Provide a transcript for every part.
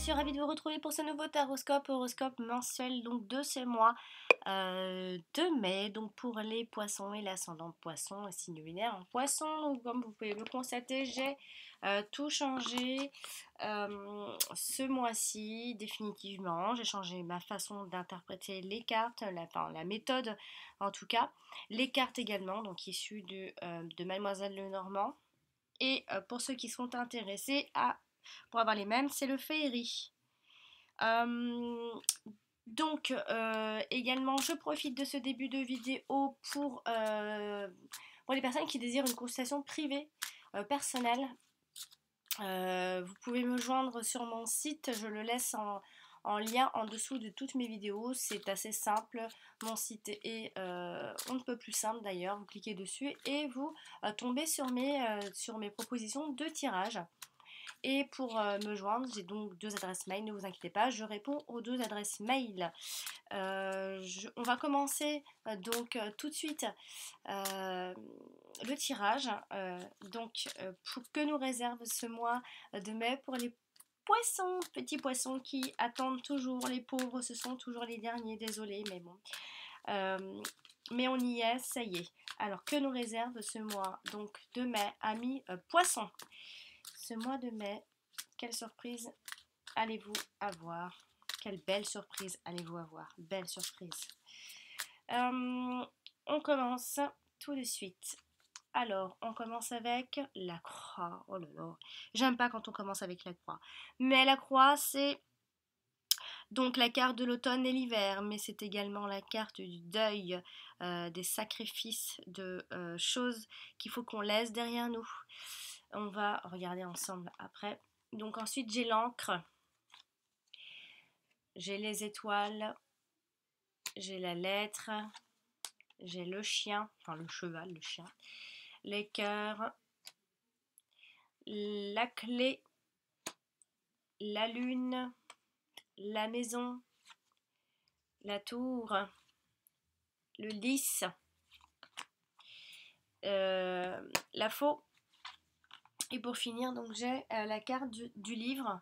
suis ravie de vous retrouver pour ce nouveau horoscope mensuel donc de ce mois de mai, donc pour les poissons et l'ascendant poisson, le signe lunaire en poisson. Donc comme vous pouvez le constater, j'ai tout changé ce mois-ci définitivement. J'ai changé ma façon d'interpréter les cartes, la méthode en tout cas, les cartes également, donc issues de Mademoiselle Lenormand. Et pour ceux qui sont intéressés pour avoir les mêmes, c'est le Féerie. Euh, également, je profite de ce début de vidéo pour les personnes qui désirent une consultation privée, personnelle. Vous pouvez me joindre sur mon site, je le laisse en lien en dessous de toutes mes vidéos. C'est assez simple, mon site est on ne peut plus simple d'ailleurs. Vous cliquez dessus et vous tombez sur mes propositions de tirage. Et pour me joindre, j'ai donc 2 adresses mail, ne vous inquiétez pas, je réponds aux 2 adresses mail. On va commencer tout de suite le tirage. Pour que nous réserve ce mois de mai pour les poissons, petits poissons qui attendent toujours, les pauvres, ce sont toujours les derniers, désolé, mais bon. Mais on y est, ça y est. Alors, que nous réserve ce mois donc de mai, amis poissons? Ce mois de mai, quelle surprise allez-vous avoir? Quelle belle surprise allez-vous avoir? Belle surprise. On commence tout de suite. Alors, on commence avec la croix. Oh là là, j'aime pas quand on commence avec la croix. Mais la croix, c'est donc la carte de l'automne et l'hiver, mais c'est également la carte du deuil, des sacrifices, de choses qu'il faut qu'on laisse derrière nous. On va regarder ensemble après. Donc ensuite, j'ai l'encre, j'ai les étoiles, j'ai la lettre, j'ai le chien, enfin le cheval, le chien, les cœurs, la clé, la lune, la maison, la tour, le lys, la faux. Et pour finir, donc j'ai la carte du livre.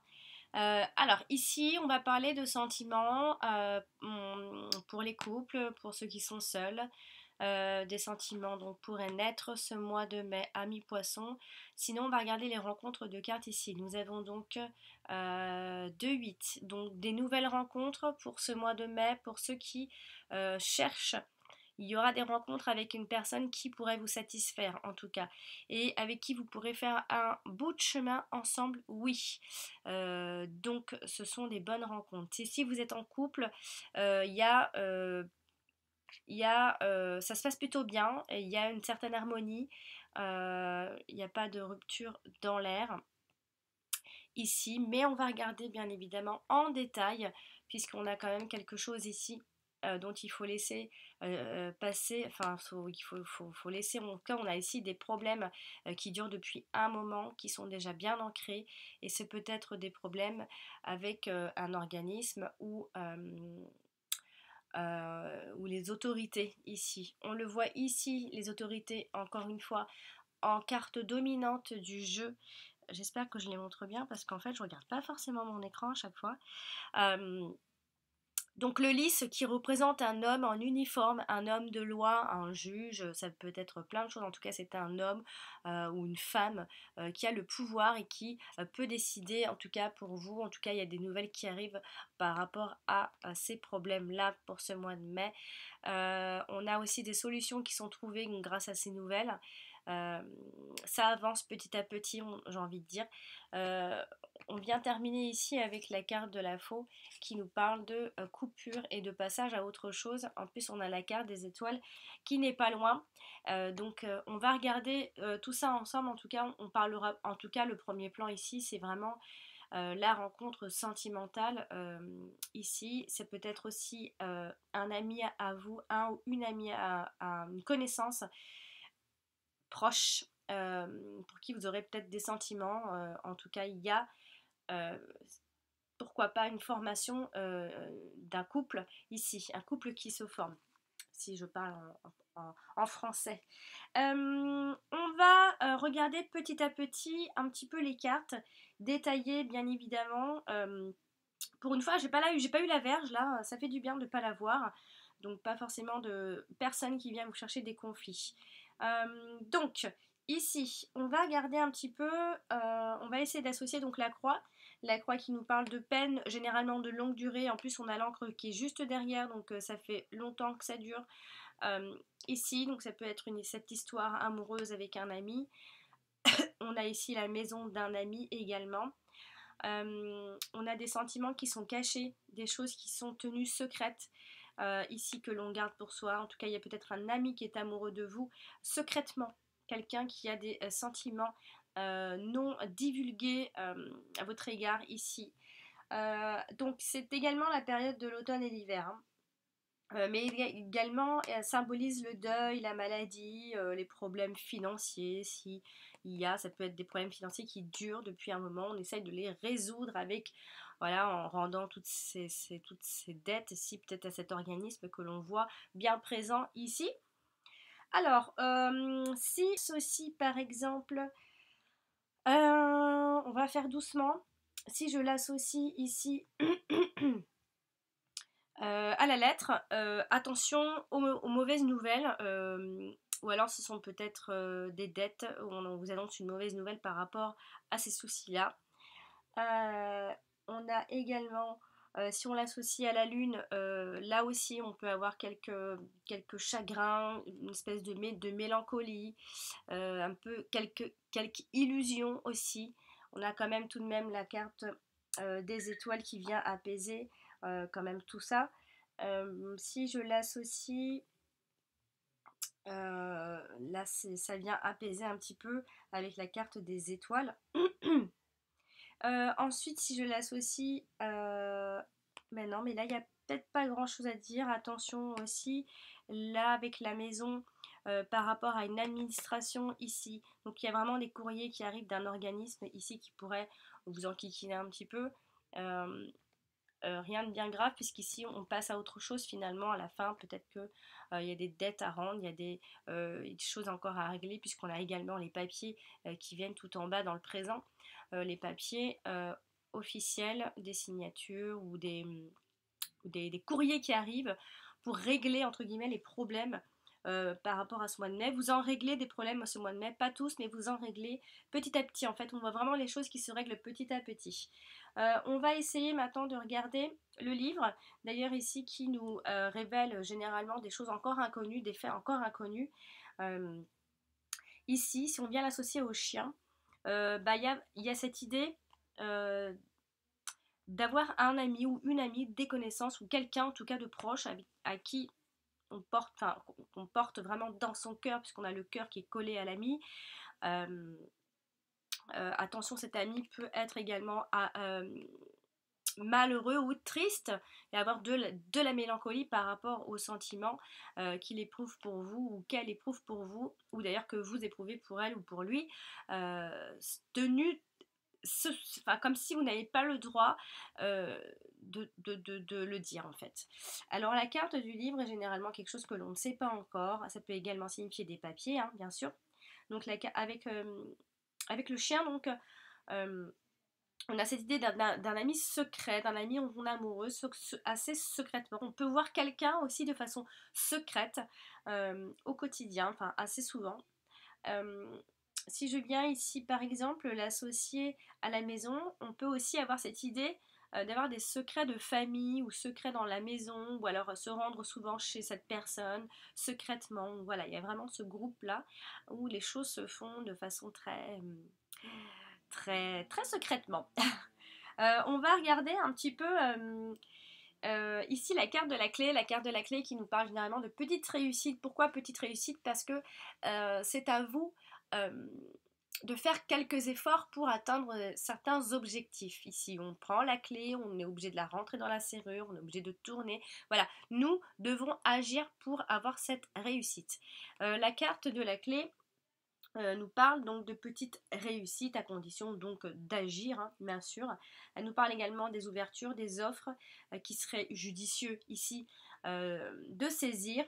Alors ici, on va parler de sentiments pour les couples, pour ceux qui sont seuls. Des sentiments donc pourraient naître ce mois de mai à mi-poisson. Sinon, on va regarder les rencontres de cartes ici. Nous avons donc 2-8. Donc des nouvelles rencontres pour ce mois de mai, pour ceux qui cherchent. Il y aura des rencontres avec une personne qui pourrait vous satisfaire en tout cas et avec qui vous pourrez faire un bout de chemin ensemble, oui. Donc ce sont des bonnes rencontres. Et si vous êtes en couple, ça se passe plutôt bien, il y a une certaine harmonie, il n'y a pas de rupture dans l'air ici, mais on va regarder bien évidemment en détail puisqu'on a quand même quelque chose ici dont il faut laisser passer, enfin faut laisser, en tout cas on a ici des problèmes qui durent depuis un moment, qui sont déjà bien ancrés et c'est peut-être des problèmes avec un organisme ou les autorités ici. On le voit ici, les autorités, encore une fois, en carte dominante du jeu. J'espère que je les montre bien parce qu'en fait, je regarde pas forcément mon écran à chaque fois. Donc le lys qui représente un homme en uniforme, un homme de loi, un juge, ça peut être plein de choses, en tout cas c'est un homme ou une femme qui a le pouvoir et qui peut décider, en tout cas pour vous, en tout cas il y a des nouvelles qui arrivent par rapport à ces problèmes-là pour ce mois de mai. On a aussi des solutions qui sont trouvées grâce à ces nouvelles. Ça avance petit à petit, j'ai envie de dire. On vient terminer ici avec la carte de la faux qui nous parle de coupure et de passage à autre chose. En plus, on a la carte des étoiles qui n'est pas loin. On va regarder tout ça ensemble. En tout cas, on parlera. En tout cas, le premier plan ici, c'est vraiment la rencontre sentimentale. Ici, c'est peut-être aussi un ami à vous, un ou une amie à une connaissance proche pour qui vous aurez peut-être des sentiments. En tout cas, il y a pourquoi pas une formation d'un couple ici, un couple qui se forme, si je parle en français. On va regarder petit à petit un petit peu les cartes, détailler bien évidemment Pour une fois, j'ai pas eu la verge là, ça fait du bien de ne pas l'avoir. Donc pas forcément de personne qui vient vous chercher des conflits. Donc ici, on va regarder un petit peu, on va essayer d'associer donc la croix qui nous parle de peine, généralement de longue durée. En plus, on a l'encre qui est juste derrière, donc ça fait longtemps que ça dure. Euh, Ici, donc ça peut être cette histoire amoureuse avec un ami. On a ici la maison d'un ami également. On a des sentiments qui sont cachés, des choses qui sont tenues secrètes, ici que l'on garde pour soi. En tout cas, il y a peut-être un ami qui est amoureux de vous secrètement, quelqu'un qui a des sentiments non divulgués à votre égard ici. Donc c'est également la période de l'automne et l'hiver, hein. Mais également, elle symbolise le deuil, la maladie, les problèmes financiers. Si il y a, ça peut être des problèmes financiers qui durent depuis un moment. On essaye de les résoudre avec, voilà, en rendant toutes ces dettes, ici peut-être à cet organisme que l'on voit bien présent ici. Alors, si ceci par exemple, on va faire doucement. Si je l'associe ici à la lettre, attention aux mauvaises nouvelles, ou alors ce sont peut-être des dettes, où on vous annonce une mauvaise nouvelle par rapport à ces soucis-là. Euh, on a également, si on l'associe à la lune, là aussi on peut avoir quelques chagrins, une espèce de mélancolie, un peu quelques illusions aussi. On a quand même tout de même la carte des étoiles qui vient apaiser quand même tout ça. Si je l'associe, là ça vient apaiser un petit peu avec la carte des étoiles. Ensuite, si je l'associe, mais non, mais là il n'y a peut-être pas grand chose à dire. Attention aussi, là avec la maison, par rapport à une administration ici. Donc il y a vraiment des courriers qui arrivent d'un organisme ici qui pourrait vous enquiquiner un petit peu. Euh, Rien de bien grave puisqu'ici on passe à autre chose finalement à la fin. Peut-être que il y a des dettes à rendre, il y a des choses encore à régler puisqu'on a également les papiers qui viennent tout en bas dans le présent. Les papiers officiels, des signatures ou des courriers qui arrivent pour régler entre guillemets les problèmes par rapport à ce mois de mai. Vous en réglez des problèmes ce mois de mai, pas tous, mais vous en réglez petit à petit. En fait, on voit vraiment les choses qui se règlent petit à petit. On va essayer maintenant de regarder le livre, d'ailleurs ici qui nous révèle généralement des choses encore inconnues, des faits encore inconnus. Euh, Ici, si on vient l'associer au chien, bah, il y a cette idée euh, d'avoir un ami ou une amie, des connaissances ou quelqu'un en tout cas de proche à qui qu'on porte vraiment dans son cœur, puisqu'on a le cœur qui est collé à l'ami. Euh, Attention, cet ami peut être également malheureux ou triste et avoir de la mélancolie par rapport aux sentiments qu'il éprouve pour vous ou qu'elle éprouve pour vous, ou d'ailleurs que vous éprouvez pour elle ou pour lui, tenu comme si vous n'avez pas le droit de le dire en fait. Alors la carte du livre est généralement quelque chose que l'on ne sait pas encore. Ça peut également signifier des papiers, hein, bien sûr. Donc avec le chien, donc on a cette idée d'un ami secret, d'un ami en amoureux, assez secrètement. On peut voir quelqu'un aussi de façon secrète au quotidien, enfin assez souvent. Euh, Si je viens ici par exemple l'associer à la maison, on peut aussi avoir cette idée d'avoir des secrets de famille ou secrets dans la maison ou alors se rendre souvent chez cette personne secrètement. Voilà, il y a vraiment ce groupe-là où les choses se font de façon très secrètement. On va regarder un petit peu ici la carte de la clé qui nous parle généralement de petites réussites. Pourquoi petites réussites? Parce que c'est à vous euh, de faire quelques efforts pour atteindre certains objectifs. Ici, on prend la clé, on est obligé de la rentrer dans la serrure, on est obligé de tourner. Voilà, nous devons agir pour avoir cette réussite. La carte de la clé nous parle donc de petites réussites à condition donc d'agir, hein, bien sûr. Elle nous parle également des ouvertures, des offres qui seraient judicieux ici de saisir.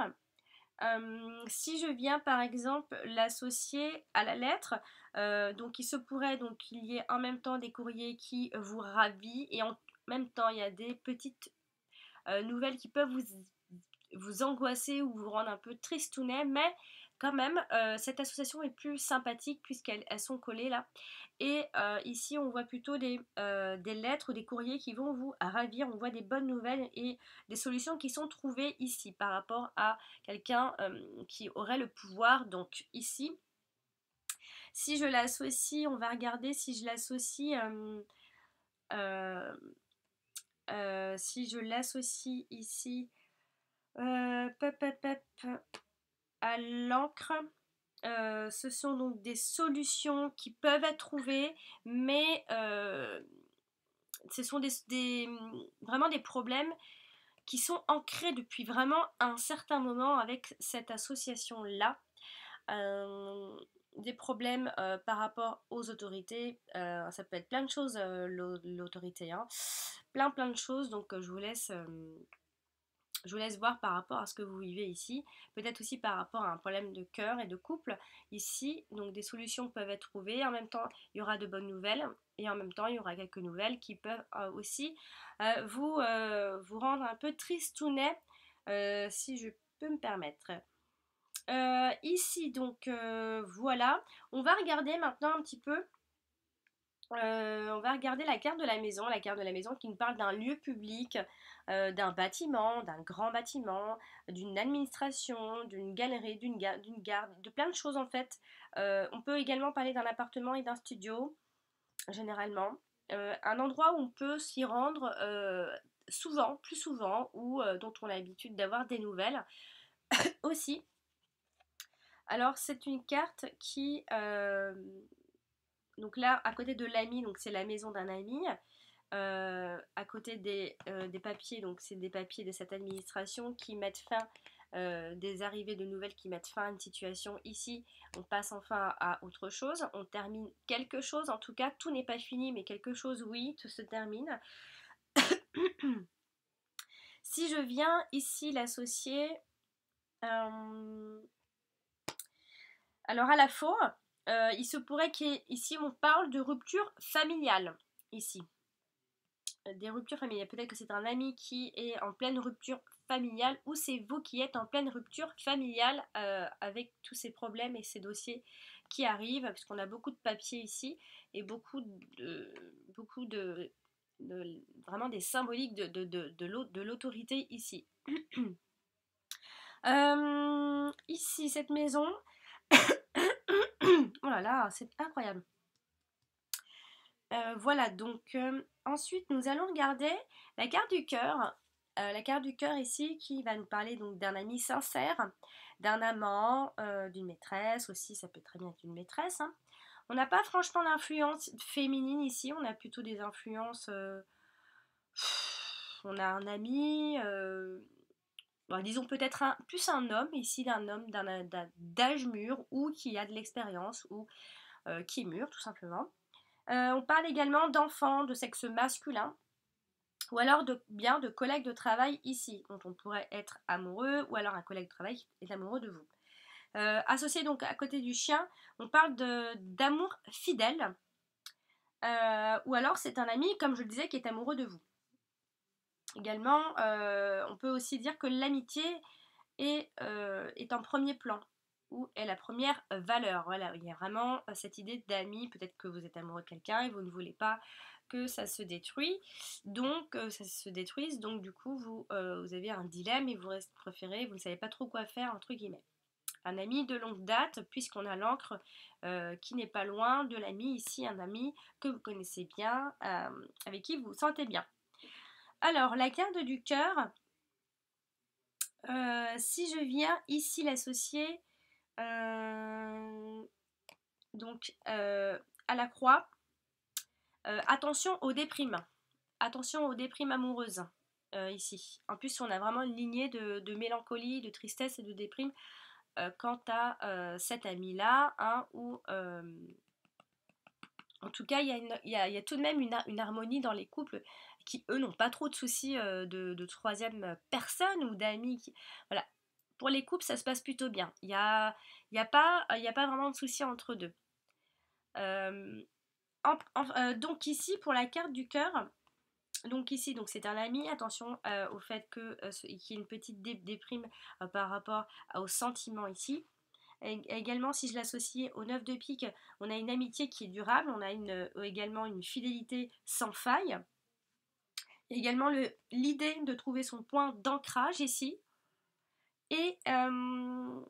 Si je viens par exemple l'associer à la lettre, donc il se pourrait donc qu'il y ait en même temps des courriers qui vous ravit et même temps, il y a des petites nouvelles qui peuvent vous angoisser ou vous rendre un peu tristounet, mais quand même, cette association est plus sympathique puisqu'elles sont collées là. Et ici, on voit plutôt des lettres ou des courriers qui vont vous ravir. On voit des bonnes nouvelles et des solutions qui sont trouvées ici par rapport à quelqu'un qui aurait le pouvoir. Donc ici, si je l'associe, on va regarder si je l'associe... si je l'associe ici pep, pep, pep, à l'encre, ce sont donc des solutions qui peuvent être trouvées, mais ce sont vraiment des problèmes qui sont ancrés depuis vraiment un certain moment avec cette association-là. Des problèmes par rapport aux autorités, ça peut être plein de choses, l'autorité, hein. Plein de choses, donc je vous laisse voir par rapport à ce que vous vivez ici, peut-être aussi par rapport à un problème de cœur et de couple ici. Donc des solutions peuvent être trouvées, en même temps il y aura de bonnes nouvelles et en même temps il y aura quelques nouvelles qui peuvent aussi vous rendre un peu tristounet, si je peux me permettre. Ici donc voilà, on va regarder maintenant un petit peu. On va regarder la carte de la maison qui nous parle d'un lieu public, d'un bâtiment, d'un grand bâtiment, d'une administration, d'une galerie, d'une garde, de plein de choses en fait. On peut également parler d'un appartement et d'un studio, généralement. Un endroit où on peut s'y rendre souvent, plus souvent, ou dont on a l'habitude d'avoir des nouvelles aussi. Alors c'est une carte qui... donc là, à côté de l'ami, donc c'est la maison d'un ami. À côté des papiers, donc c'est des papiers de cette administration qui mettent fin, des arrivées de nouvelles qui mettent fin à une situation. Ici, on passe enfin à autre chose, on termine quelque chose, en tout cas, tout n'est pas fini, mais quelque chose, oui, tout se termine. Si je viens ici l'associer, alors à la fois, il se pourrait qu'ici on parle de rupture familiale, ici. Des ruptures familiales. Peut-être que c'est un ami qui est en pleine rupture familiale ou c'est vous qui êtes en pleine rupture familiale avec tous ces problèmes et ces dossiers qui arrivent, puisqu'on a beaucoup de papiers ici et beaucoup de vraiment des symboliques de l'autorité ici. Ici, cette maison, oh là là, c'est incroyable. Voilà, donc ensuite nous allons regarder la carte du cœur. La carte du cœur ici qui va nous parler donc d'un ami sincère, d'un amant, d'une maîtresse aussi, ça peut très bien être une maîtresse, hein. On n'a pas franchement d'influence féminine ici, on a plutôt des influences... on a un ami, bon, disons peut-être plus un homme ici, d'un homme d'âge mûr ou qui a de l'expérience ou qui est mûr tout simplement. On parle également d'enfants de sexe masculin ou alors bien de collègues de travail ici, dont on pourrait être amoureux ou alors un collègue de travail est amoureux de vous. Associé donc à côté du chien, on parle d'amour fidèle ou alors c'est un ami, comme je le disais, qui est amoureux de vous. Également, on peut aussi dire que l'amitié est en premier plan ou est la première valeur. Voilà, il y a vraiment cette idée d'amis. Peut-être que vous êtes amoureux de quelqu'un et vous ne voulez pas que ça se détruise. Donc, ça se détruise. Donc, du coup, vous avez un dilemme et vous préférez, vous ne savez pas trop quoi faire, entre guillemets. Un ami de longue date, puisqu'on a l'encre qui n'est pas loin de l'ami ici, un ami que vous connaissez bien, avec qui vous vous sentez bien. Alors, la carte du cœur, si je viens ici l'associer donc à la croix, attention aux déprimes. Attention aux déprimes amoureuses ici. En plus, on a vraiment une lignée de mélancolie, de tristesse et de déprime quant à cet ami-là, hein, où en tout cas, il y a tout de même une harmonie dans les couples qui, eux, n'ont pas trop de soucis de troisième personne ou d'amis. Voilà. Pour les couples, ça se passe plutôt bien. Il y a pas vraiment de soucis entre deux. Donc ici, pour la carte du cœur, Donc ici, donc c'est un ami, attention au fait qu'il y ait une petite déprime par rapport aux sentiments ici. Également, si je l'associe au 9 de pique, on a une amitié qui est durable, on a également une fidélité sans faille. Également l'idée de trouver son point d'ancrage ici. Et, euh,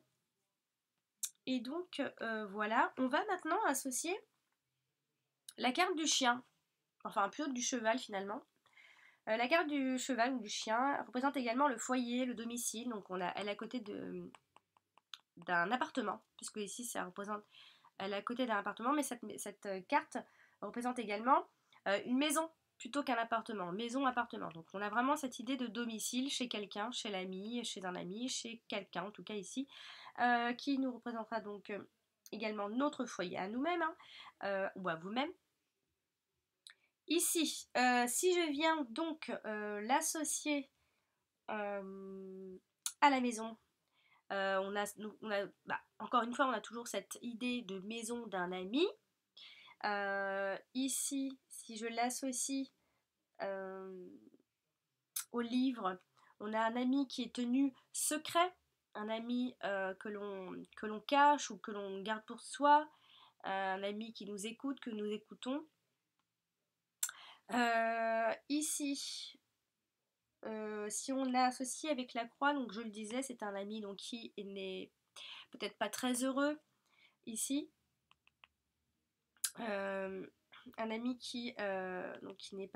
et donc voilà, on va maintenant associer la carte du chien, enfin plutôt du cheval finalement. La carte du cheval ou du chien représente également le foyer, le domicile, donc elle est à côté d'un appartement, puisque ici ça représente, elle est à côté d'un appartement, mais cette carte représente également une maison plutôt qu'un appartement, maison-appartement. Donc on a vraiment cette idée de domicile chez quelqu'un, chez l'ami, chez un ami, chez quelqu'un, en tout cas ici, qui nous représentera donc également notre foyer à nous-mêmes, hein, ou à vous-même. Ici, si je viens donc l'associer à la maison, encore une fois, on a toujours cette idée de maison d'un ami. Ici, si je l'associe euh, au livre, on a un ami qui est tenu secret, un ami que l'on cache ou que l'on garde pour soi, un ami qui nous écoute, que nous écoutons. Ici, si on l'a associé avec la croix, donc je le disais, c'est un ami donc, qui n'est peut-être pas très heureux ici. Un ami qui n'est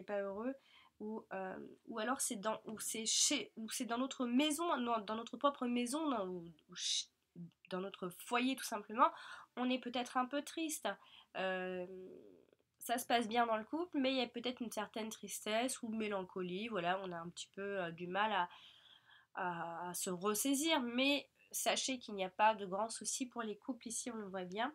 pas heureux, ou alors c'est dans notre maison, dans notre propre maison, dans notre foyer tout simplement, on est peut-être un peu triste. Euh, Ça se passe bien dans le couple, mais il y a peut-être une certaine tristesse ou mélancolie. Voilà, on a un petit peu du mal à se ressaisir, mais sachez qu'il n'y a pas de grands soucis pour les couples ici, on le voit bien.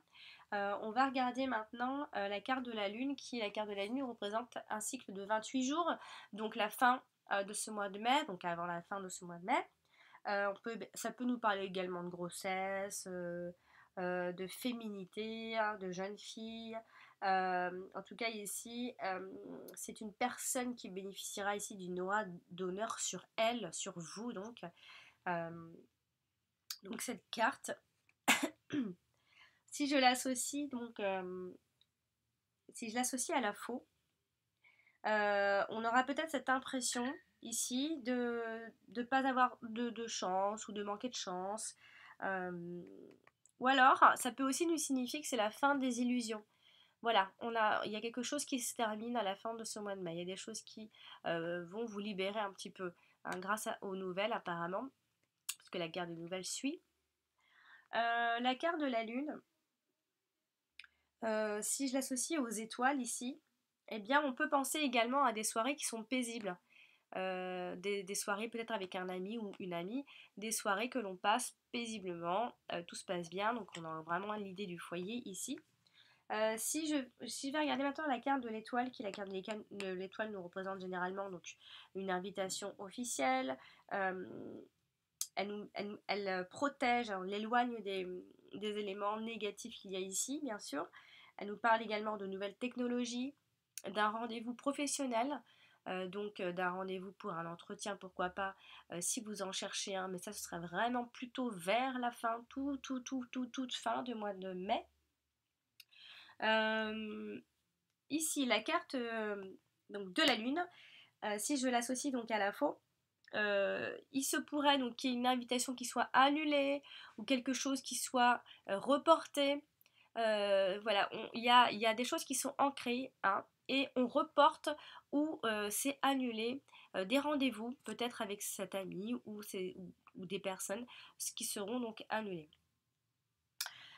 On va regarder maintenant la carte de la Lune, qui la carte de la Lune représente un cycle de 28 jours, donc la fin de ce mois de mai, donc avant la fin de ce mois de mai. Ça peut nous parler également de grossesse, de féminité, hein, de jeune fille. En tout cas ici, c'est une personne qui bénéficiera ici d'une aura d'honneur sur elle, sur vous donc. Euh, donc cette carte, si je l'associe donc si je l'associe à la faux, on aura peut-être cette impression ici de ne pas avoir de chance ou de manquer de chance. Euh, ou alors, ça peut aussi nous signifier que c'est la fin des illusions. Voilà, il y a quelque chose qui se termine à la fin de ce mois de mai. Il y a des choses qui vont vous libérer un petit peu, hein, aux nouvelles apparemment, parce que la carte des nouvelles suit. La carte de la lune, si je l'associe aux étoiles ici, eh bien on peut penser également à des soirées qui sont paisibles. Des soirées peut-être avec un ami ou une amie, des soirées que l'on passe paisiblement, tout se passe bien, donc on a vraiment l'idée du foyer ici. Si je vais regarder maintenant la carte de l'étoile, qui est la carte de l'étoile nous représente généralement donc une invitation officielle, euh, elle protège, elle éloigne des éléments négatifs qu'il y a ici, bien sûr. Elle nous parle également de nouvelles technologies, d'un rendez-vous professionnel, d'un rendez-vous pour un entretien, pourquoi pas, si vous en cherchez un, mais ça ce serait vraiment plutôt vers la fin, toute fin du mois de mai. Euh, Ici, la carte donc de la Lune, si je l'associe donc à la faux, il se pourrait donc qu'il y ait une invitation qui soit annulée ou quelque chose qui soit reporté. Voilà, il y a des choses qui sont ancrées, hein, et on reporte ou c'est annulé des rendez-vous, peut-être avec cet ami ou des personnes qui seront donc annulées.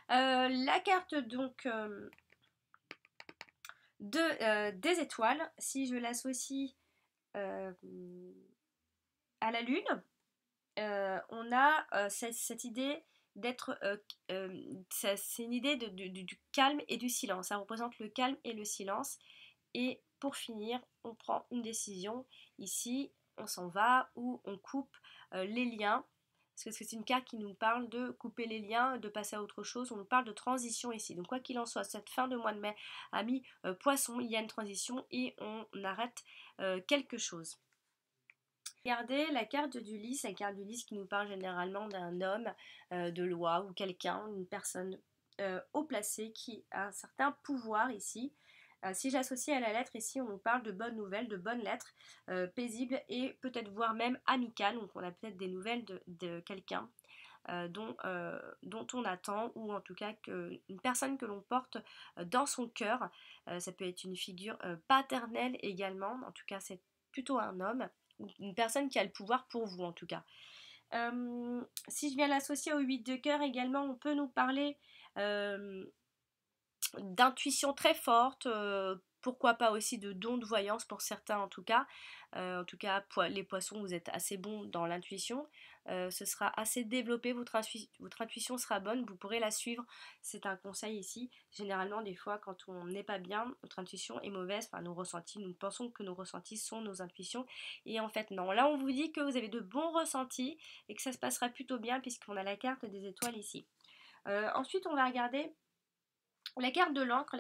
La carte donc des étoiles, si je l'associe euh, à la Lune, on a cette idée d'être... c'est une idée du calme et du silence. Ça représente le calme et le silence. Et pour finir, on prend une décision. Ici, on s'en va ou on coupe les liens parce que c'est une carte qui nous parle de couper les liens, de passer à autre chose. On nous parle de transition ici. Donc quoi qu'il en soit, cette fin de mois de mai, amis poissons, il y a une transition et on arrête quelque chose. Regardez la carte du lys, la carte du lys qui nous parle généralement d'un homme de loi ou quelqu'un, une personne haut placée qui a un certain pouvoir ici. Si j'associe à la lettre ici, on nous parle de bonnes nouvelles, de bonnes lettres, paisibles et peut-être voire même amicales. Donc on a peut-être des nouvelles de quelqu'un dont on attend, ou en tout cas une personne que l'on porte dans son cœur. Ça peut être une figure paternelle également, en tout cas c'est plutôt un homme, ou une personne qui a le pouvoir pour vous en tout cas. Si je viens l'associer au 8 de cœur également, on peut nous parler d'intuition très forte, pourquoi pas aussi de dons de voyance pour certains en tout cas. Les poissons, vous êtes assez bons dans l'intuition. Ce sera assez développé, votre intuition sera bonne, vous pourrez la suivre. C'est un conseil ici. Généralement, des fois, quand on n'est pas bien, notre intuition est mauvaise, enfin nos ressentis, nous pensons que nos ressentis sont nos intuitions. Et en fait, non. Là, on vous dit que vous avez de bons ressentis et que ça se passera plutôt bien puisqu'on a la carte des étoiles ici. Ensuite, on va regarder la carte de l'encre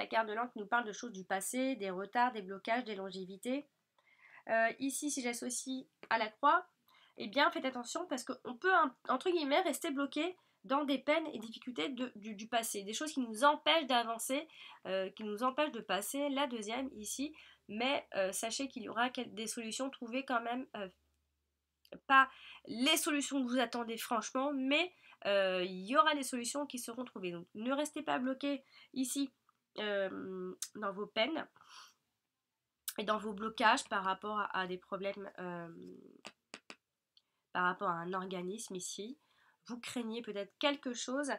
nous parle de choses du passé, des retards, des blocages, des longévités. Ici, si j'associe à la croix, eh bien, faites attention parce qu'on peut, entre guillemets, rester bloqué dans des peines et difficultés du passé, des choses qui nous empêchent d'avancer, qui nous empêchent de passer. La deuxième, ici, mais sachez qu'il y aura des solutions trouvées quand même, pas les solutions que vous attendez franchement, mais il y aura des solutions qui seront trouvées. Donc ne restez pas bloqués ici dans vos peines et dans vos blocages par rapport à des problèmes, par rapport à un organisme ici. Vous craignez peut-être quelque chose.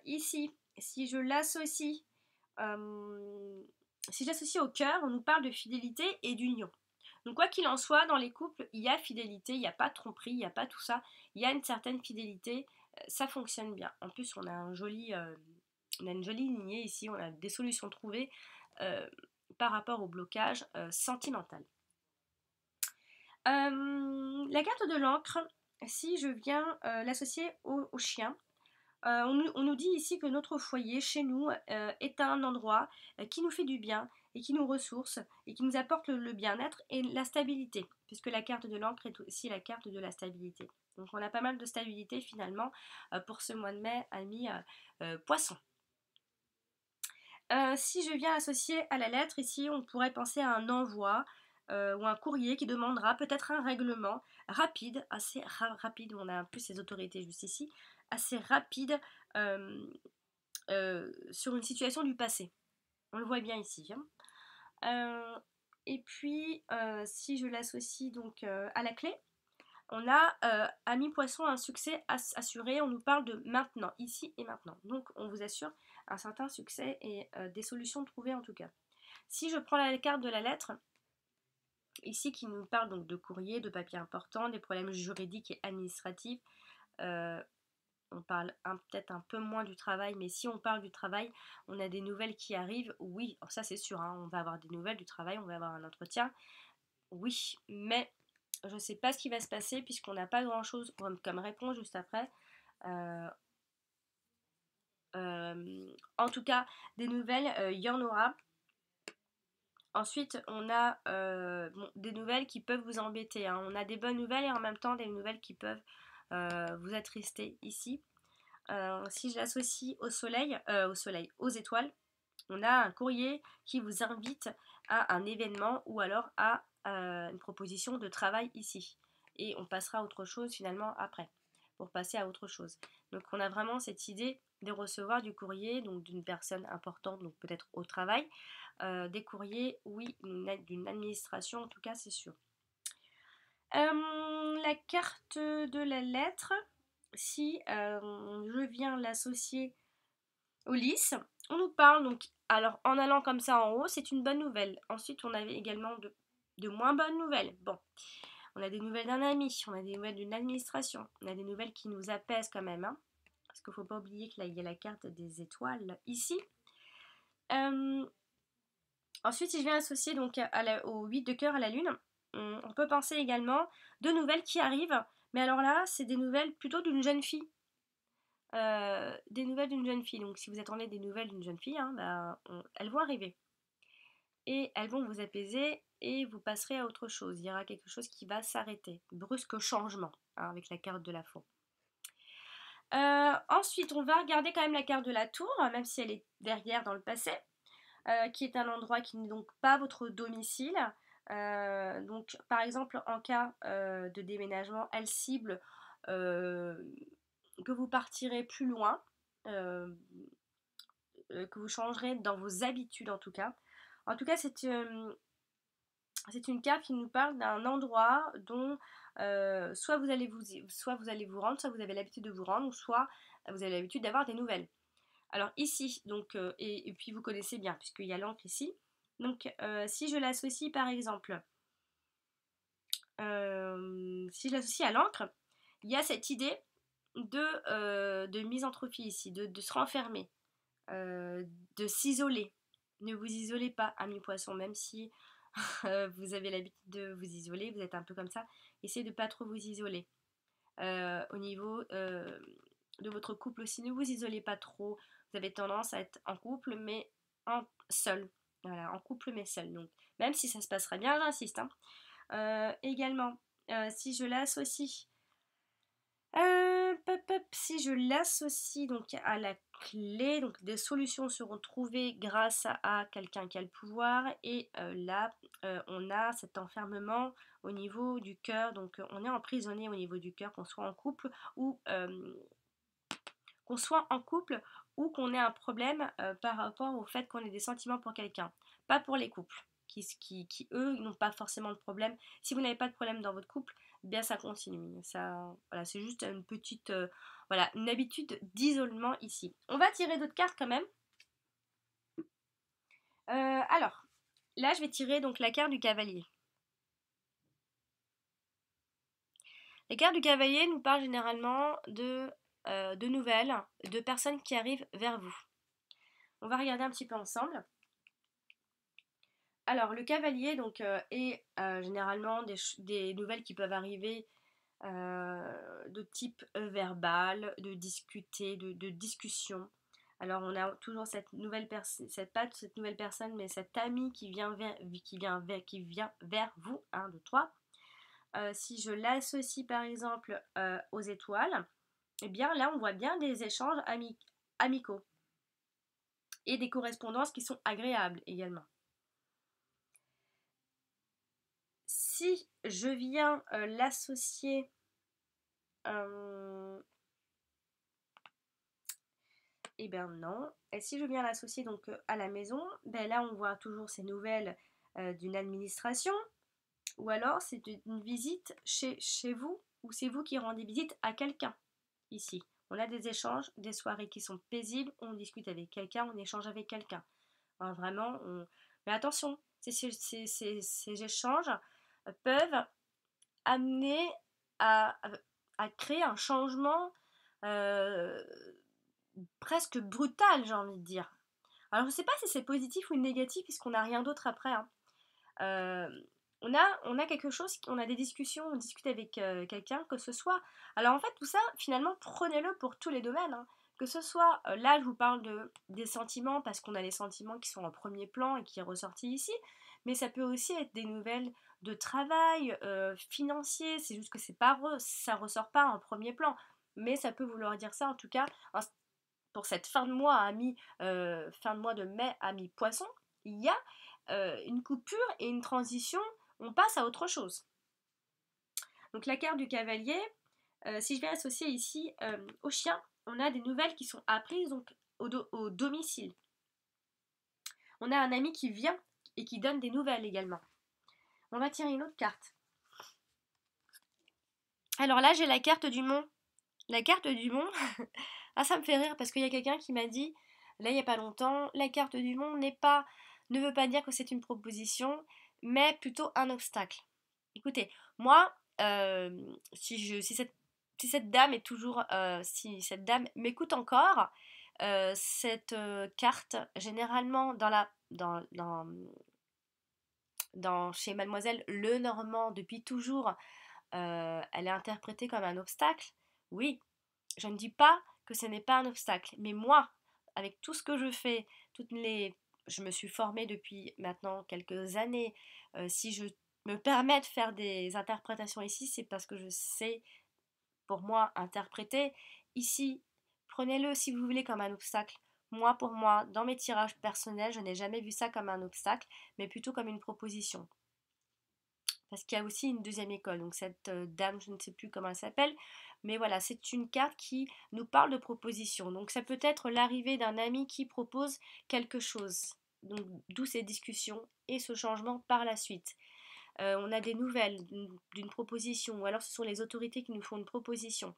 Ici, si je l'associe au cœur, on nous parle de fidélité et d'union. Donc quoi qu'il en soit, dans les couples, il y a fidélité, il n'y a pas de tromperie, il n'y a pas tout ça. Il y a une certaine fidélité, ça fonctionne bien. En plus, on a une jolie lignée ici, on a des solutions trouvées par rapport au blocage sentimental. La carte de l'encre, si je viens l'associer au chien, on nous dit ici que notre foyer, chez nous, est un endroit qui nous fait du bien et qui nous ressource et qui nous apporte le bien-être et la stabilité, puisque la carte de l'encre est aussi la carte de la stabilité. Donc on a pas mal de stabilité finalement pour ce mois de mai, amis poissons. Si je viens associer à la lettre, ici on pourrait penser à un envoi ou un courrier qui demandera peut-être un règlement rapide, assez rapide, on a un peu ces autorités juste ici, assez rapide sur une situation du passé. On le voit bien ici. Et puis, si je l'associe donc à la clé, on a Ami Poisson, un succès assuré. On nous parle de maintenant, ici et maintenant. Donc, on vous assure un certain succès et des solutions trouvées en tout cas. Si je prends la carte de la lettre, ici qui nous parle donc de courrier, de papiers importants, des problèmes juridiques et administratifs, on parle peut-être un peu moins du travail, mais si on parle du travail, on a des nouvelles qui arrivent, oui, ça c'est sûr, hein, on va avoir des nouvelles du travail, on va avoir un entretien, oui, mais je ne sais pas ce qui va se passer puisqu'on n'a pas grand-chose comme réponse juste après. En tout cas, des nouvelles, il y en aura. Ensuite, on a des nouvelles qui peuvent vous embêter, hein. On a des bonnes nouvelles et en même temps des nouvelles qui peuvent vous attrister ici. Si je l'associe aux étoiles, on a un courrier qui vous invite à un événement ou alors à une proposition de travail ici. Et on passera à autre chose finalement après, pour passer à autre chose. Donc on a vraiment cette idée de recevoir du courrier, donc d'une personne importante, donc peut-être au travail, des courriers, oui, d'une administration en tout cas, c'est sûr. La carte de la lettre, si je viens l'associer au lys, on nous parle donc, alors en allant comme ça en haut, c'est une bonne nouvelle. Ensuite, on avait également de moins bonnes nouvelles. Bon, on a des nouvelles d'un ami, on a des nouvelles d'une administration, on a des nouvelles qui nous apaisent quand même, hein, parce qu'il ne faut pas oublier qu'il y a la carte des étoiles ici. Ensuite, si je viens associer donc au 8 de cœur à la lune, on peut penser également de nouvelles qui arrivent, Mais alors là, c'est des nouvelles plutôt d'une jeune fille. Des nouvelles d'une jeune fille. Donc si vous attendez des nouvelles d'une jeune fille, hein, bah, elles vont arriver. Et elles vont vous apaiser et vous passerez à autre chose. Il y aura quelque chose qui va s'arrêter. Brusque changement, hein, avec la carte de la faune. Ensuite, on va regarder quand même la carte de la tour, même si elle est derrière dans le passé, qui est un endroit qui n'est donc pas votre domicile. Donc, par exemple, en cas de déménagement, elle cible que vous partirez plus loin, que vous changerez dans vos habitudes en tout cas. En tout cas, c'est une carte qui nous parle d'un endroit dont soit vous allez vous rendre, soit vous avez l'habitude de vous rendre, ou soit vous avez l'habitude d'avoir des nouvelles. Alors ici, donc, et puis vous connaissez bien, puisqu'il y a l'encre ici. Donc si je l'associe par exemple, si je l'associe à l'encre, il y a cette idée de misanthropie ici, de se renfermer, euh, de s'isoler. Ne vous isolez pas, amis poissons, même si vous avez l'habitude de vous isoler, vous êtes un peu comme ça. Essayez de ne pas trop vous isoler. Au niveau de votre couple aussi, ne vous isolez pas trop. Vous avez tendance à être en couple, mais seul. Voilà, en couple, mais seul. Donc, même si ça se passera bien, j'insiste, hein. Également, si je l'associe si je l'associe donc à la clé, donc des solutions seront trouvées grâce à quelqu'un qui a le pouvoir et là on a cet enfermement au niveau du cœur, donc on est emprisonné au niveau du cœur, qu'on soit en couple ou qu'on ait un problème par rapport au fait qu'on ait des sentiments pour quelqu'un, pas pour les couples qui eux n'ont pas forcément de problème. Si vous n'avez pas de problème dans votre couple, eh bien ça continue. Ça, voilà, c'est juste une petite, voilà, une habitude d'isolement ici. On va tirer d'autres cartes quand même. Alors, là je vais tirer donc la carte du cavalier. La carte du cavalier nous parle généralement de nouvelles, de personnes qui arrivent vers vous. On va regarder un petit peu ensemble. Alors, le cavalier donc, est généralement des nouvelles qui peuvent arriver de type verbal, de discuter, de discussion. Alors, on a toujours cette nouvelle personne, cette nouvelle personne, mais cet ami qui vient vers vous, un, deux, trois. Si je l'associe par exemple aux étoiles, eh bien là, on voit bien des échanges amicaux et des correspondances qui sont agréables également. Si je viens l'associer eh bien non. Et si je viens l'associer donc à la maison, ben là on voit toujours ces nouvelles d'une administration, ou alors c'est une visite chez vous, ou c'est vous qui rendez visite à quelqu'un ici. On a des échanges, des soirées qui sont paisibles, on discute avec quelqu'un, on échange avec quelqu'un. Enfin, vraiment, mais attention, ces échanges peuvent amener à, à créer un changement euh, presque brutal, j'ai envie de dire. Alors je sais pas si c'est positif ou négatif puisqu'on n'a rien d'autre après, hein. Euh, on a quelque chose, on a des discussions, on discute avec quelqu'un, que ce soit. Alors en fait tout ça, finalement, prenez-le pour tous les domaines, hein. Que ce soit, là je vous parle des sentiments parce qu'on a les sentiments qui sont en premier plan et qui est ressorti ici, mais ça peut aussi être des nouvelles de travail, financier, c'est juste que ça ressort pas en premier plan, mais ça peut vouloir dire ça en tout cas. Pour cette fin de mois fin de mois de mai à mi-poisson, il y a une coupure et une transition, on passe à autre chose. Donc la carte du cavalier, si je vais associer ici au chien, on a des nouvelles qui sont apprises donc au domicile. On a un ami qui vient et qui donne des nouvelles également. On va tirer une autre carte. Alors là, j'ai la carte du mont. La carte du mont, ah, ça me fait rire parce qu'il y a quelqu'un qui m'a dit, là il n'y a pas longtemps, la carte du mont ne veut pas dire que c'est une proposition, mais plutôt un obstacle. Écoutez, moi, si cette dame est toujours, si cette dame m'écoute encore, cette carte, généralement chez Mademoiselle Lenormand depuis toujours, elle est interprétée comme un obstacle. Oui, je ne dis pas que ce n'est pas un obstacle, mais moi, avec tout ce que je fais, je me suis formée depuis maintenant quelques années. Si je me permets de faire des interprétations ici, c'est parce que je sais, pour moi, interpréter. Ici, prenez-le si vous voulez comme un obstacle. Moi, pour moi, dans mes tirages personnels, je n'ai jamais vu ça comme un obstacle, mais plutôt comme une proposition. Parce qu'il y a aussi une deuxième école. Donc cette dame, je ne sais plus comment elle s'appelle, mais voilà, c'est une carte qui nous parle de proposition. Donc ça peut être l'arrivée d'un ami qui propose quelque chose. Donc d'où ces discussions et ce changement par la suite. On a des nouvelles d'une proposition, ou alors ce sont les autorités qui nous font une proposition.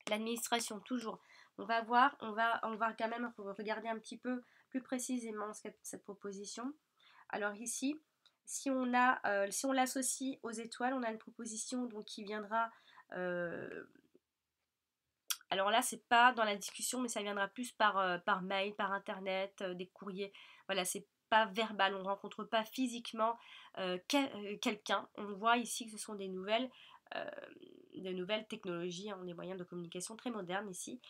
L'administration, toujours. On va voir, on va quand même regarder un petit peu plus précisément cette proposition. Alors ici, si on l'associe aux étoiles, on a une proposition donc, qui viendra. Alors là, c'est pas dans la discussion, mais ça viendra plus par mail, par internet, des courriers. Voilà, c'est pas verbal, on ne rencontre pas physiquement quelqu'un. On voit ici que ce sont euh, des nouvelles technologies, hein, des moyens de communication très modernes ici.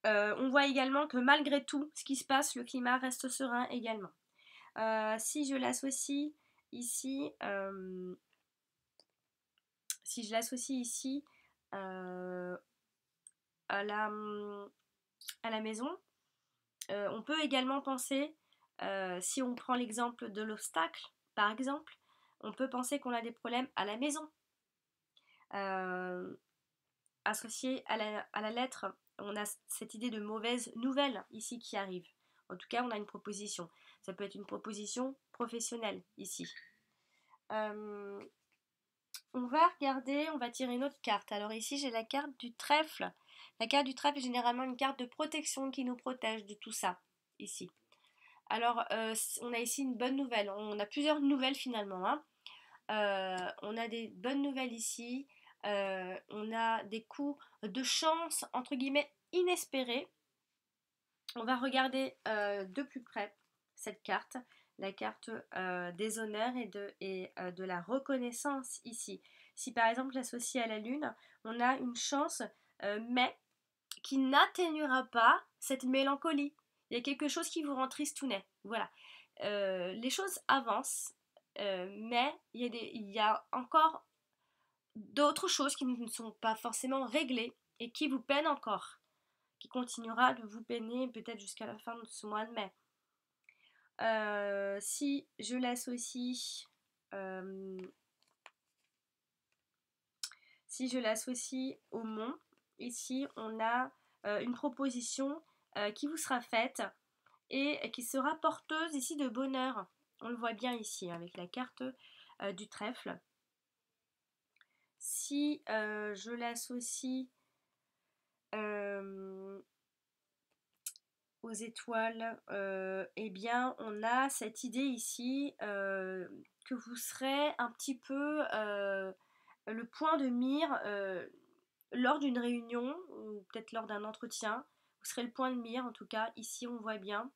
On voit également que malgré tout ce qui se passe, le climat reste serein également. Si je l'associe ici, si je l'associe ici euh, à la maison, on peut également penser, si on prend l'exemple de l'obstacle, par exemple, on peut penser qu'on a des problèmes à la maison. Euh, Associé à la lettre, on a cette idée de mauvaise nouvelle ici qui arrive. En tout cas, on a une proposition. Ça peut être une proposition professionnelle ici. Euh, on va regarder, on va tirer une autre carte. Alors ici, j'ai la carte du trèfle. La carte du trèfle est généralement une carte de protection qui nous protège de tout ça, ici. Alors, on a ici une bonne nouvelle. On a plusieurs nouvelles finalement, hein. On a des bonnes nouvelles ici. On a des coups de chance, entre guillemets, inespérés. On va regarder de plus près cette carte, la carte des honneurs et de la reconnaissance ici. Si par exemple l'associé à la lune, on a une chance, mais qui n'atténuera pas cette mélancolie. Il y a quelque chose qui vous rend tristounet. Voilà. Les choses avancent, mais il y a encore d'autres choses qui ne sont pas forcément réglées et qui vous peinent encore, qui continuera de vous peiner peut-être jusqu'à la fin de ce mois de mai. Si je l'associe, euh, si je l'associe au mont, ici on a une proposition qui vous sera faite et qui sera porteuse ici de bonheur. On le voit bien ici avec la carte du trèfle. Si je l'associe euh, aux étoiles, eh bien on a cette idée ici que vous serez un petit peu le point de mire lors d'une réunion ou peut-être lors d'un entretien. Vous serez le point de mire, en tout cas ici on voit bien.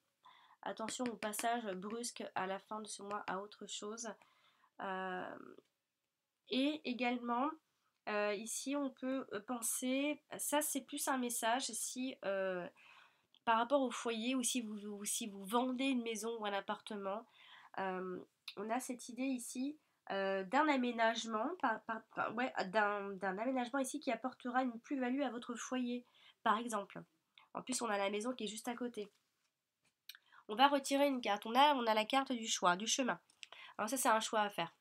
Attention au passage brusque à la fin de ce mois à autre chose. Euh, et également, ici on peut penser, ça c'est plus un message si par rapport au foyer ou si vous vendez une maison ou un appartement, euh, on a cette idée ici d'un aménagement, ouais, d'un aménagement ici qui apportera une plus-value à votre foyer, par exemple. En plus, on a la maison qui est juste à côté. On va retirer une carte. On a la carte du choix, du chemin. Alors ça, c'est un choix à faire.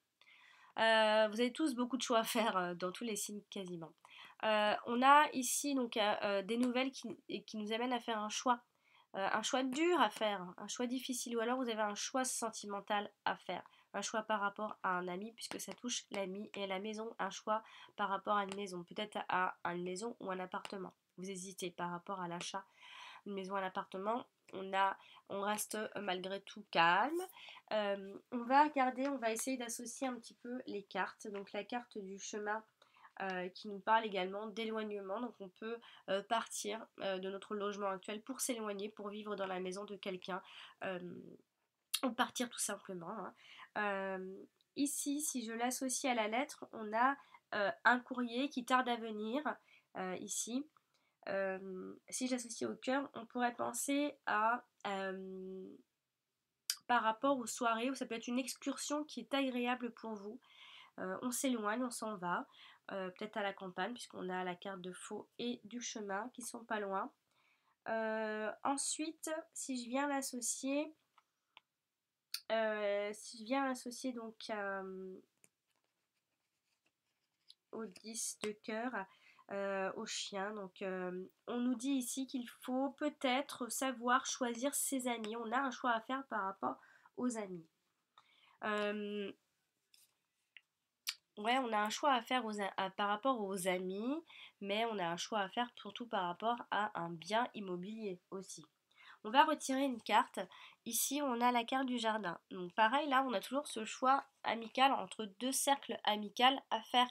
Vous avez tous beaucoup de choix à faire dans tous les signes quasiment. On a ici donc des nouvelles qui nous amènent à faire un choix dur à faire, un choix difficile, ou alors vous avez un choix sentimental à faire, un choix par rapport à un ami, puisque ça touche l'ami et la maison, un choix par rapport à une maison, peut-être à une maison ou un appartement. Vous hésitez par rapport à l'achat d'une maison ou un appartement. On reste malgré tout calme. On va essayer d'associer un petit peu les cartes. Donc la carte du chemin qui nous parle également d'éloignement. Donc on peut partir de notre logement actuel pour s'éloigner, pour vivre dans la maison de quelqu'un, ou partir tout simplement, hein. ici, si je l'associe à la lettre, on a un courrier qui tarde à venir, ici. Si j'associe au cœur, on pourrait penser à par rapport aux soirées où ça peut être une excursion qui est agréable pour vous. On s'éloigne, on s'en va, peut-être à la campagne, puisqu'on a la carte de faux et du chemin qui sont pas loin. Ensuite, si je viens l'associer, donc au 10 de cœur, au chien. Donc on nous dit ici qu'il faut peut-être savoir choisir ses amis. On a un choix à faire par rapport aux amis. Ouais, on a un choix à faire par rapport aux amis, mais on a un choix à faire surtout par rapport à un bien immobilier aussi. On va retirer une carte. Ici, on a la carte du jardin. Donc pareil, là, on a toujours ce choix amical entre deux cercles amicaux à faire.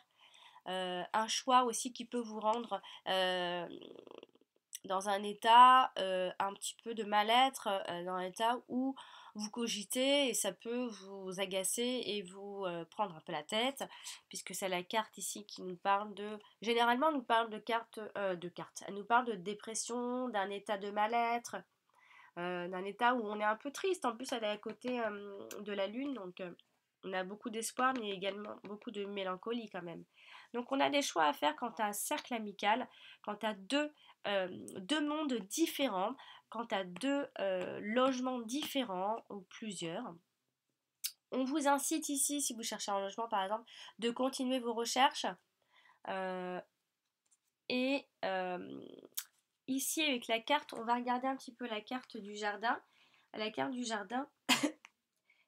Un choix aussi qui peut vous rendre dans un état un petit peu de mal-être, dans un état où vous cogitez et ça peut vous agacer et vous prendre un peu la tête, puisque c'est la carte ici qui nous parle de... Généralement, elle nous parle de cartes. Elle nous parle de dépression, d'un état de mal-être, d'un état où on est un peu triste. En plus, elle est à côté de la lune, donc on a beaucoup d'espoir, mais également beaucoup de mélancolie quand même. Donc on a des choix à faire quant à un cercle amical, quant à deux mondes différents, quant à deux logements différents ou plusieurs. On vous incite ici, si vous cherchez un logement par exemple, de continuer vos recherches. Euh, et ici avec la carte, on va regarder un petit peu la carte du jardin. La carte du jardin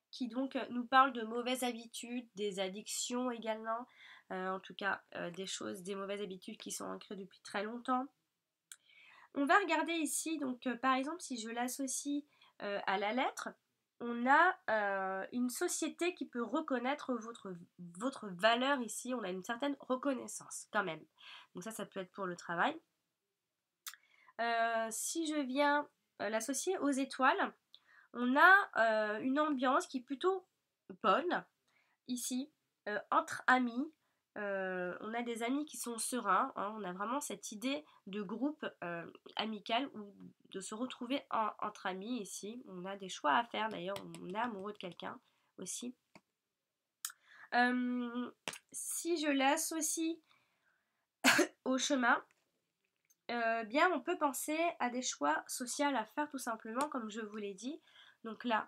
qui donc nous parle de mauvaises habitudes, des addictions également, en tout cas des mauvaises habitudes qui sont ancrées depuis très longtemps. On va regarder ici, donc par exemple si je l'associe à la lettre, on a une société qui peut reconnaître votre valeur ici, on a une certaine reconnaissance quand même. Donc ça peut être pour le travail. Si je viens l'associer aux étoiles, on a une ambiance qui est plutôt bonne ici, entre amis. On a des amis qui sont sereins, hein, on a vraiment cette idée de groupe amical ou de se retrouver entre amis ici. On a des choix à faire d'ailleurs, on est amoureux de quelqu'un aussi. Si je l'associe au chemin, bien on peut penser à des choix sociaux à faire tout simplement comme je vous l'ai dit. Donc là,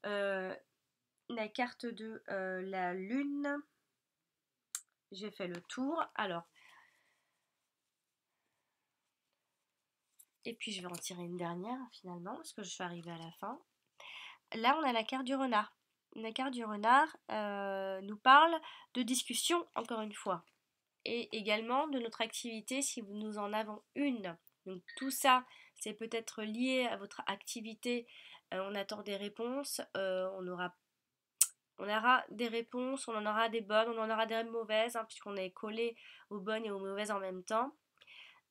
la carte de la lune, j'ai fait le tour. Alors, et puis je vais en tirer une dernière finalement, parce que je suis arrivée à la fin. Là, on a la carte du renard. La carte du renard nous parle de discussion, encore une fois, et également de notre activité si nous en avons une. Donc tout ça, c'est peut-être lié à votre activité. On attend des réponses, on aura des réponses, on en aura des bonnes, on en aura des mauvaises, hein, puisqu'on est collé aux bonnes et aux mauvaises en même temps.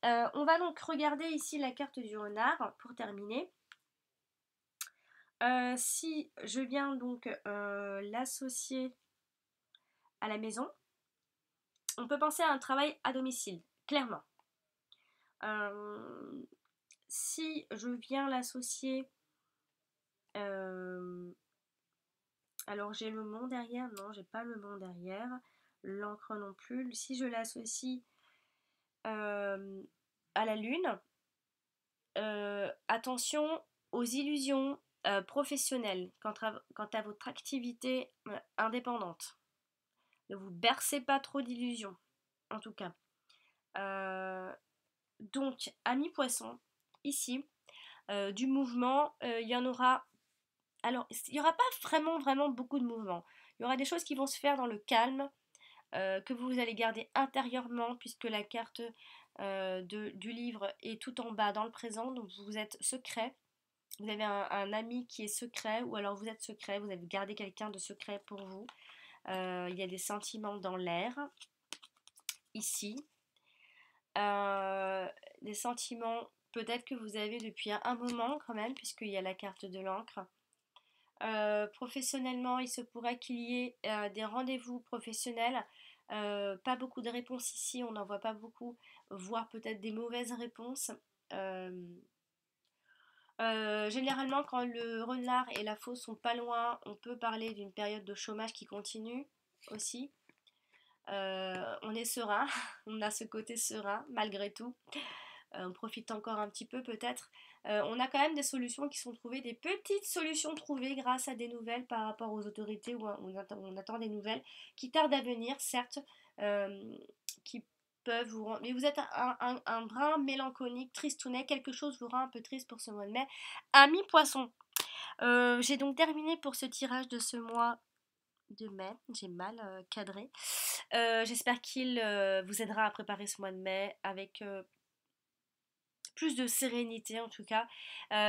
On va donc regarder ici la carte du renard pour terminer. Si je viens donc l'associer à la maison, on peut penser à un travail à domicile, clairement. Si je viens l'associer, alors j'ai le mont derrière, non, j'ai pas le mont derrière, l'encre non plus. Si je l'associe à la lune, attention aux illusions professionnelles quant à votre activité indépendante. Ne vous bercez pas trop d'illusions, en tout cas. Donc, amis poissons, ici, du mouvement, il y en aura. Alors, il n'y aura pas vraiment beaucoup de mouvement. Il y aura des choses qui vont se faire dans le calme, que vous allez garder intérieurement, puisque la carte du livre est tout en bas dans le présent, donc vous êtes secret. Vous avez un ami qui est secret, ou alors vous êtes secret, vous avez gardé quelqu'un de secret pour vous. Il y a des sentiments dans l'air, ici. Des sentiments peut-être que vous avez depuis un moment quand même, puisqu'il y a la carte de l'encre. Professionnellement, il se pourrait qu'il y ait des rendez-vous professionnels. Pas beaucoup de réponses ici, on n'en voit pas beaucoup, voire peut-être des mauvaises réponses. Euh, Généralement, quand le renard et la fausse sont pas loin, on peut parler d'une période de chômage qui continue aussi. On est serein, on a ce côté serein malgré tout. On profite encore un petit peu peut-être. On a quand même des solutions qui sont trouvées, des petites solutions trouvées grâce à des nouvelles par rapport aux autorités où on attend des nouvelles qui tardent à venir, certes, euh, qui peuvent vous rendre... Mais vous êtes un brin mélancolique, tristounet, quelque chose vous rend un peu triste pour ce mois de mai. Ami poisson, j'ai donc terminé pour ce tirage de ce mois de mai. J'ai mal cadré. J'espère qu'il vous aidera à préparer ce mois de mai avec plus de sérénité en tout cas.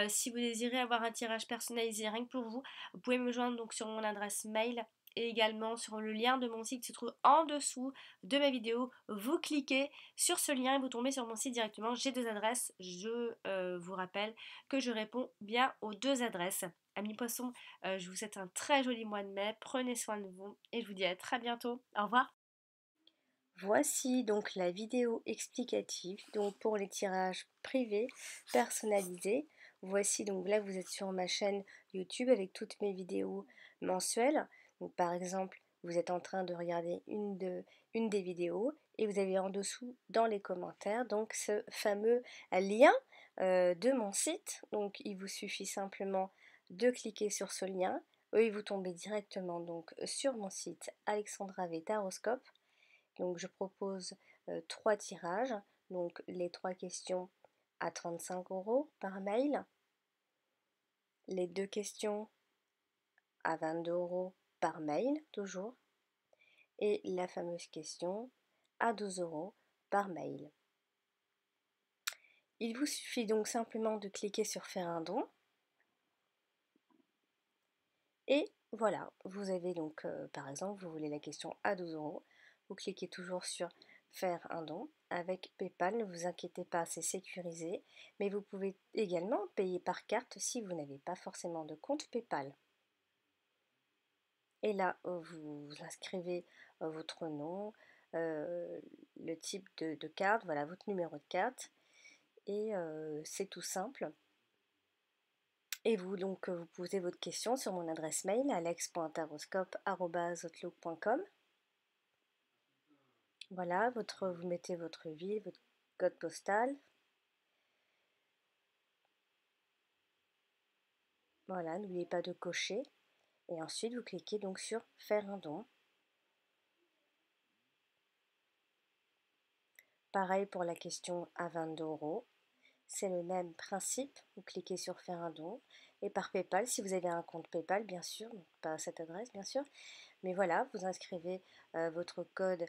Si vous désirez avoir un tirage personnalisé rien que pour vous, vous pouvez me joindre donc sur mon adresse mail et également sur le lien de mon site qui se trouve en dessous de ma vidéo. Vous cliquez sur ce lien et vous tombez sur mon site directement. J'ai deux adresses. Je vous rappelle que je réponds bien aux deux adresses. Amis poissons, je vous souhaite un très joli mois de mai. Prenez soin de vous et je vous dis à très bientôt. Au revoir. Voici donc la vidéo explicative donc pour les tirages privés personnalisés. Voici donc là vous êtes sur ma chaîne YouTube avec toutes mes vidéos mensuelles. Donc par exemple vous êtes en train de regarder une des vidéos et vous avez en dessous dans les commentaires donc ce fameux lien de mon site. Donc il vous suffit simplement de cliquer sur ce lien et vous tombez directement donc sur mon site Alexandra V Taroscope. Donc je propose 3 tirages, donc les 3 questions à 35 € par mail, les 2 questions à 22 € par mail toujours, et la fameuse question à 12 € par mail. Il vous suffit donc simplement de cliquer sur faire un don, et voilà, vous avez donc par exemple, vous voulez la question à 12 €, vous cliquez toujours sur faire un don avec PayPal, ne vous inquiétez pas, c'est sécurisé, mais vous pouvez également payer par carte si vous n'avez pas forcément de compte PayPal. Et là, vous inscrivez votre nom, le type de carte, voilà votre numéro de carte, et c'est tout simple. Et vous, donc, vous posez votre question sur mon adresse mail alex.taroscope@outlook.com. Voilà, vous mettez votre ville, votre code postal. Voilà, n'oubliez pas de cocher. Et ensuite, vous cliquez donc sur faire un don. Pareil pour la question à 22 €. C'est le même principe. Vous cliquez sur faire un don. Et par PayPal, si vous avez un compte PayPal, bien sûr, donc pas à cette adresse, bien sûr. Mais voilà, vous inscrivez votre code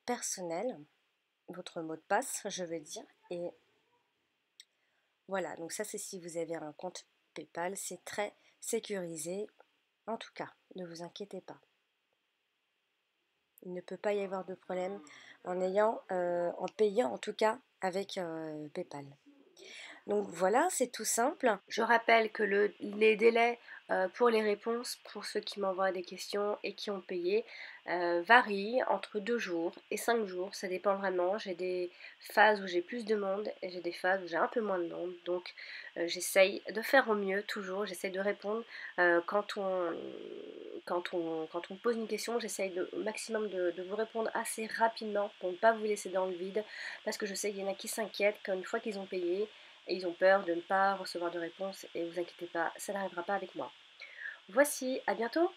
personnel, votre mot de passe, je veux dire. Et voilà, donc ça c'est si vous avez un compte PayPal, c'est très sécurisé. En tout cas, ne vous inquiétez pas. Il ne peut pas y avoir de problème en payant en tout cas avec PayPal. Donc voilà, c'est tout simple. Je rappelle que les délais pour les réponses, pour ceux qui m'envoient des questions et qui ont payé, varient entre 2 jours et 5 jours. Ça dépend vraiment. J'ai des phases où j'ai plus de monde et j'ai des phases où j'ai un peu moins de monde. Donc j'essaye de faire au mieux toujours. J'essaye de répondre quand on me pose une question. J'essaye au maximum de vous répondre assez rapidement pour ne pas vous laisser dans le vide. Parce que je sais qu'il y en a qui s'inquiètent qu'une fois qu'ils ont payé, et ils ont peur de ne pas recevoir de réponse et vous inquiétez pas, ça n'arrivera pas avec moi. Voici, à bientôt!